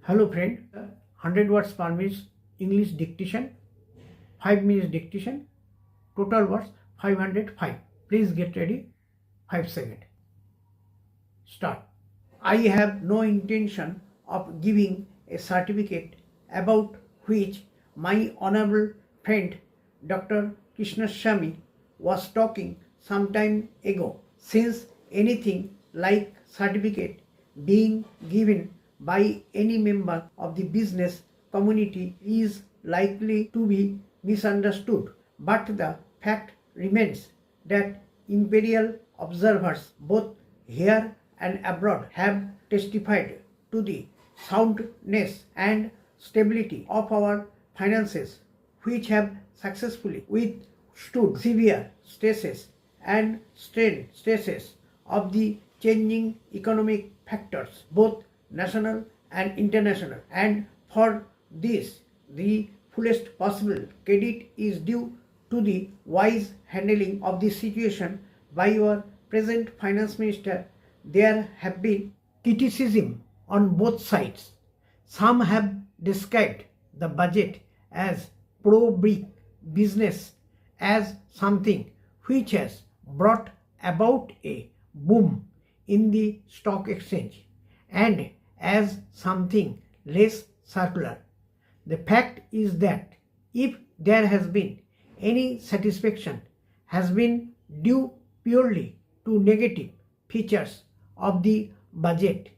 Hello friend, 100 words per minute English dictation, 5 minutes dictation, total words 505. Please get ready, 5 seconds. Start. I have no intention of giving a certificate about which my honorable friend Dr. Krishnaswamy was talking some time ago, since anything like certificate being given by any member of the business community is likely to be misunderstood. But the fact remains that imperial observers both here and abroad have testified to the soundness and stability of our finances, which have successfully withstood severe stresses and stresses of the changing economic factors, both national and international, and for this the fullest possible credit is due to the wise handling of the situation by our present finance minister. There have been criticism on both sides. Some have described the budget as pro-big business, as something which has brought about a boom in the stock exchange, and as something less circular. The fact is that if there has been any satisfaction, has been due purely to negative features of the budget,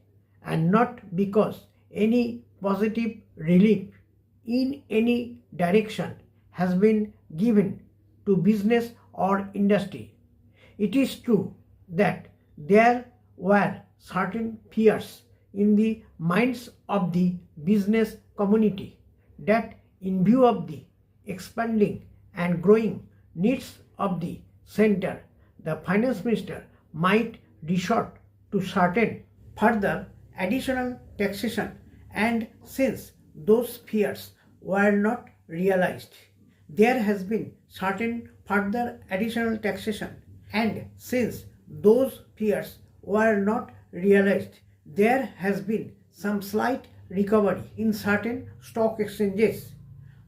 and not because any positive relief in any direction has been given to business or industry. It is true that there were certain fears in the minds of the business community that, in view of the expanding and growing needs of the center, the finance minister might resort to certain further additional taxation, and since those fears were not realized, there has been certain further additional taxation, and since those fears were not realized, there has been some slight recovery in certain stock exchanges.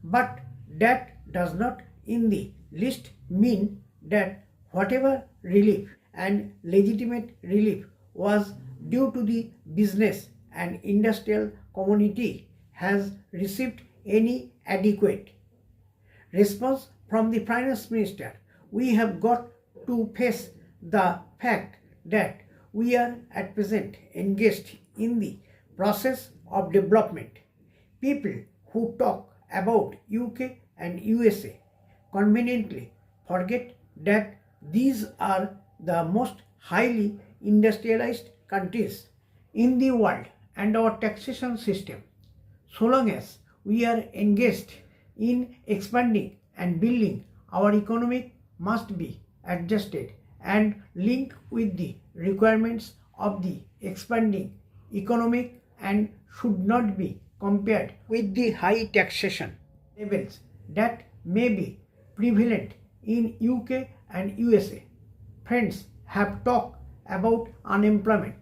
But that does not in the least mean that whatever relief and legitimate relief was due to the business and industrial community has received any adequate response from the finance minister. We have got to face the fact that we are at present engaged in the process of development. People who talk about UK and USA conveniently forget that these are the most highly industrialized countries in the world, and our taxation system, so long as we are engaged in expanding and building our economy, must be adjusted and linked with the requirements of the expanding economic, and should not be compared with the high taxation levels that may be prevalent in UK and USA. Friends have talked about unemployment,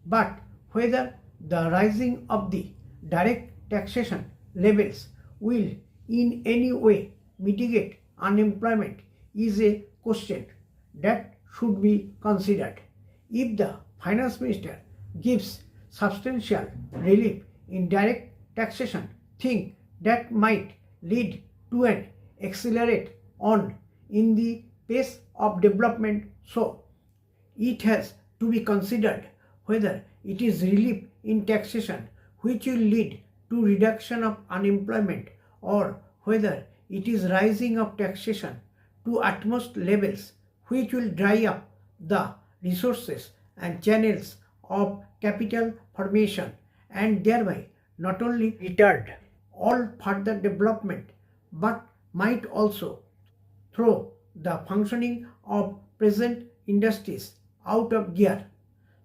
but whether the rising of the direct taxation levels will in any way mitigate unemployment is a question that should be considered. If the finance minister gives substantial relief in direct taxation, think that might lead to an accelerate on in the pace of development. So it has to be considered whether it is relief in taxation which will lead to reduction of unemployment, or whether it is rising of taxation to utmost levels which will dry up the resources and channels of capital formation, and thereby not only retard all further development, but might also throw the functioning of present industries out of gear.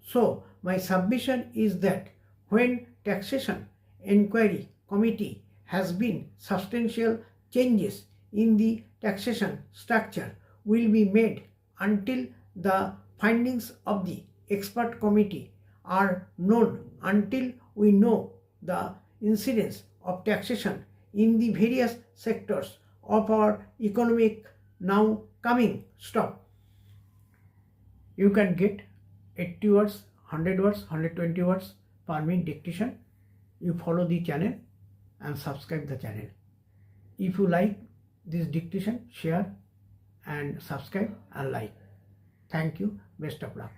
So my submission is that when taxation inquiry committee has been, substantial changes in the taxation structure will be made until the findings of the expert committee are known, until we know the incidence of taxation in the various sectors of our economic now coming. Stop. You can get 80 words, 100 words, 120 words per minute dictation. You follow the channel and subscribe the channel. If you like this dictation, share and subscribe and like. Thank you. Best of luck.